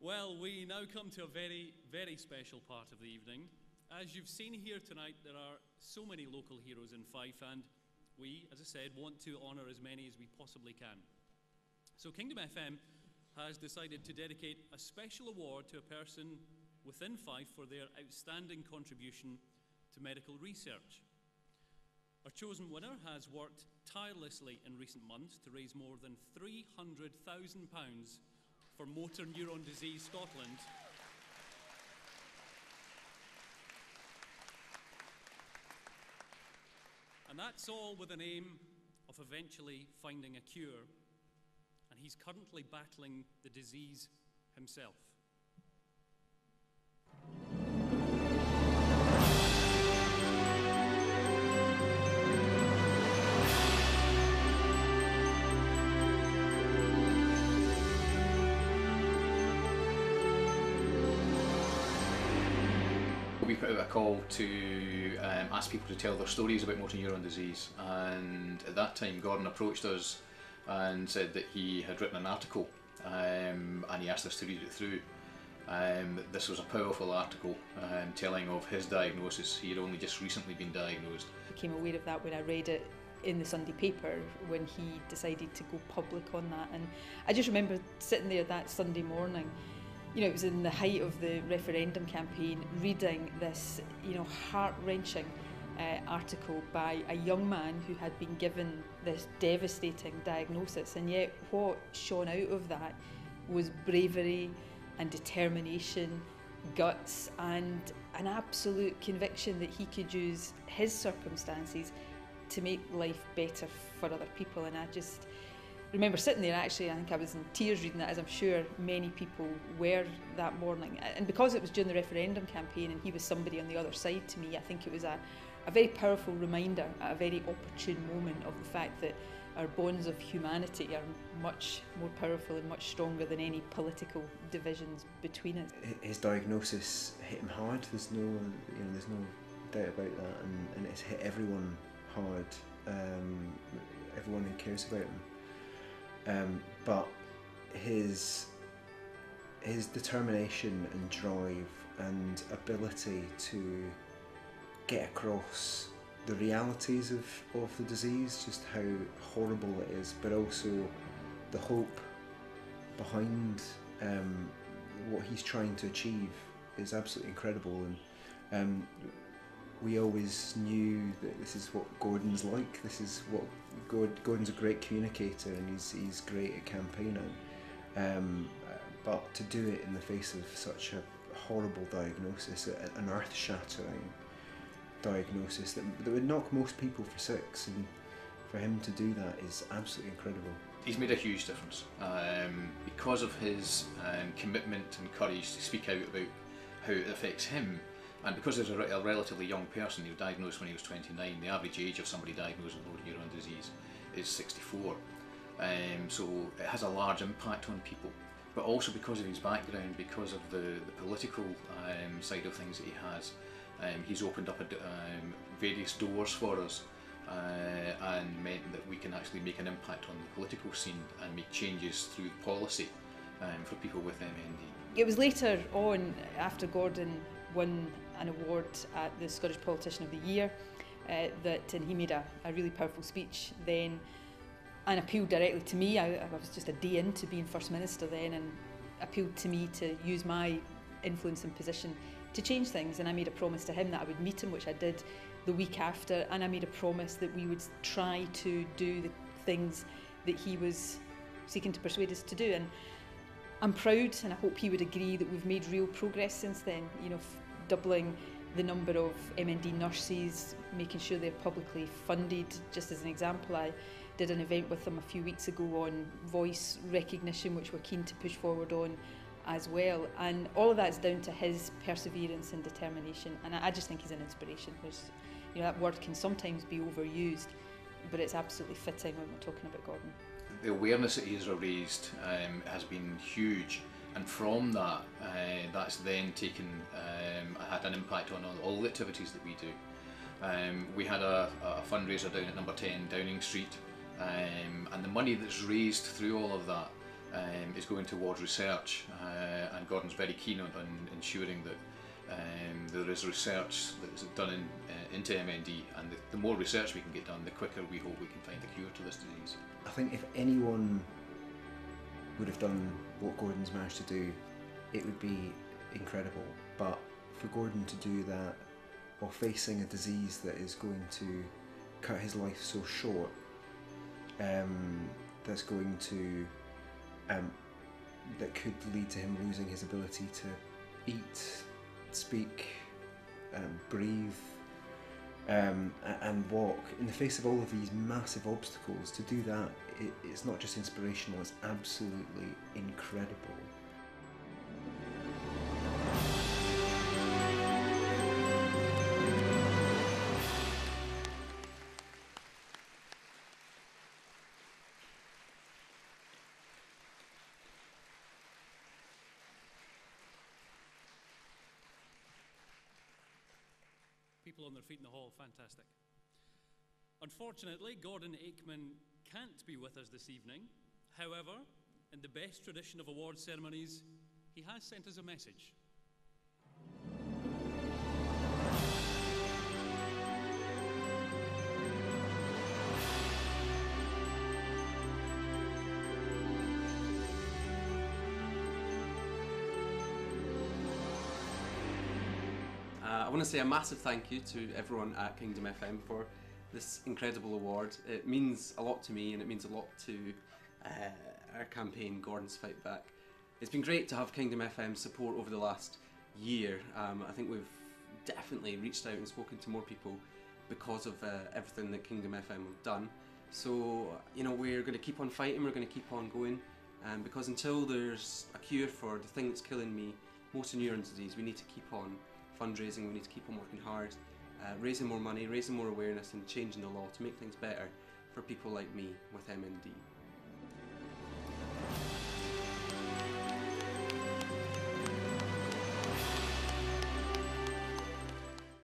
Well, we now come to a very, very special part of the evening. As you've seen here tonight, there are so many local heroes in Fife, and we, as I said, want to honour as many as we possibly can. So Kingdom FM has decided to dedicate a special award to a person within Fife for their outstanding contribution to medical research. Our chosen winner has worked tirelessly in recent months to raise more than £300,000 for Motor Neuron Disease Scotland. And that's all with an aim of eventually finding a cure. And he's currently battling the disease himself. We put out a call to ask people to tell their stories about motor neuron disease, and at that time Gordon approached us and said that he had written an article and he asked us to read it through. This was a powerful article telling of his diagnosis. He had only just recently been diagnosed. I became aware of that when I read it in the Sunday paper when he decided to go public on that, and I just remember sitting there that Sunday morning. You know, it was in the height of the referendum campaign, reading this, heart-wrenching article by a young man who had been given this devastating diagnosis, and yet what shone out of that was bravery and determination, guts, and an absolute conviction that he could use his circumstances to make life better for other people. And I just remember sitting there, actually, I think I was in tears reading that, as I'm sure many people were that morning. And because it was during the referendum campaign and he was somebody on the other side to me, I think it was a very powerful reminder at a very opportune moment of the fact that our bonds of humanity are much more powerful and much stronger than any political divisions between us. His diagnosis hit him hard. There's no doubt about that, and it's hit everyone hard. Everyone who cares about him. But his determination and drive and ability to get across the realities of the disease, just how horrible it is, but also the hope behind what he's trying to achieve is absolutely incredible. And we always knew that this is what Gordon's like. This is what Gordon's a great communicator, and he's great at campaigning. But to do it in the face of such a horrible diagnosis, an earth-shattering diagnosis that would knock most people for six, and for him to do that is absolutely incredible. He's made a huge difference because of his commitment and courage to speak out about how it affects him. And because he's a relatively young person, he was diagnosed when he was 29. The average age of somebody diagnosed with motor neuron disease is 64. So it has a large impact on people. But also because of his background, because of the political side of things that he has, he's opened up various doors for us and meant that we can actually make an impact on the political scene and make changes through policy for people with MND. It was later on, after Gordon won an award at the Scottish Politician of the Year, and he made a really powerful speech then and appealed directly to me. I was just a day into being First Minister then, and appealed to me to use my influence and position to change things. And I made a promise to him that I would meet him, which I did the week after, and I made a promise that we would try to do the things that he was seeking to persuade us to do. And I'm proud, and I hope he would agree, that we've made real progress since then. Doubling the number of MND nurses, making sure they're publicly funded. Just as an example, I did an event with them a few weeks ago on voice recognition, which we're keen to push forward on as well. And all of that's down to his perseverance and determination. And I just think he's an inspiration. That word can sometimes be overused, but it's absolutely fitting when we're talking about Gordon. The awareness that he's raised has been huge, and from that, that's then had an impact on all the activities that we do. We had a fundraiser down at number 10 Downing Street, and the money that's raised through all of that is going towards research, and Gordon's very keen on ensuring that there is research that is done into MND, and the more research we can get done, the quicker we hope we can find a cure to this disease. I think if anyone would have done what Gordon's managed to do, it would be incredible. But for Gordon to do that while facing a disease that is going to cut his life so short, that's going to that could lead to him losing his ability to eat, speak, breathe, and walk. In the face of all of these massive obstacles, to do that, it's not just inspirational, it's absolutely incredible. People on their feet in the hall, fantastic. Unfortunately, Gordon Aikman can't be with us this evening. However, in the best tradition of award ceremonies, he has sent us a message. I want to say a massive thank you to everyone at Kingdom FM for this incredible award. It means a lot to me, and it means a lot to our campaign, Gordon's Fightback. It's been great to have Kingdom FM support over the last year. I think we've definitely reached out and spoken to more people because of everything that Kingdom FM have done. So, you know, we're going to keep on fighting, we're going to keep on going, because until there's a cure for the thing that's killing me, motor neuron disease, we need to keep on fundraising, we need to keep on working hard, raising more money, raising more awareness and changing the law to make things better for people like me with MND.